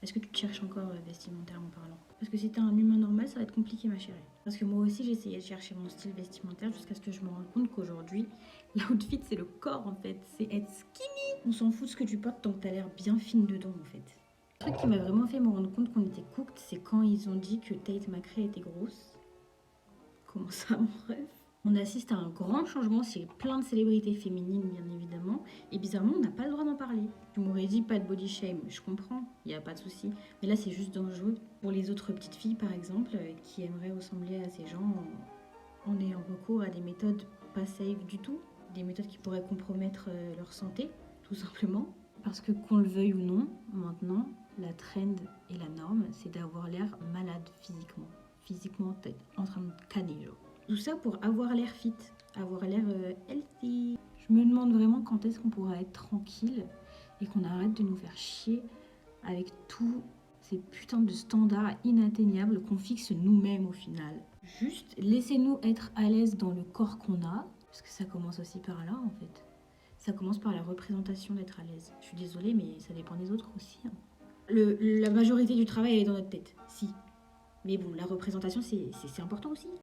Est-ce que tu te cherches encore vestimentairement parlant? Parce que si t'es un humain normal, ça va être compliqué, ma chérie. Parce que moi aussi, j'ai essayé de chercher mon style vestimentaire jusqu'à ce que je me rende compte qu'aujourd'hui, l'outfit, c'est le corps, en fait. C'est être skinny. On s'en fout de ce que tu portes tant que t'as l'air bien fine dedans, en fait. Le truc qui m'a vraiment fait me rendre compte qu'on était cooked, c'est quand ils ont dit que Tate McRae était grosse. Comment ça, mon rêve? On assiste à un grand changement chez plein de célébrités féminines, bien évidemment. Et bizarrement, on n'a pas le droit d'en parler. Tu m'aurais dit pas de body shame, je comprends, il n'y a pas de souci. Mais là, c'est juste dangereux. Pour les autres petites filles, par exemple, qui aimeraient ressembler à ces gens en ayant recours à des méthodes pas safe du tout. Des méthodes qui pourraient compromettre leur santé, tout simplement. Parce que qu'on le veuille ou non, maintenant, la trend et la norme, c'est d'avoir l'air malade physiquement. Physiquement, t'es en train de canner, genre. Tout ça pour avoir l'air fit, avoir l'air healthy. Je me demande vraiment quand est-ce qu'on pourra être tranquille et qu'on arrête de nous faire chier avec tous ces putains de standards inatteignables qu'on fixe nous-mêmes au final. Juste laissez-nous être à l'aise dans le corps qu'on a, parce que ça commence aussi par là en fait. Ça commence par la représentation d'être à l'aise. Je suis désolée, mais ça dépend des autres aussi. Hein. La majorité du travail, elle est dans notre tête, si. Mais bon, la représentation, c'est important aussi.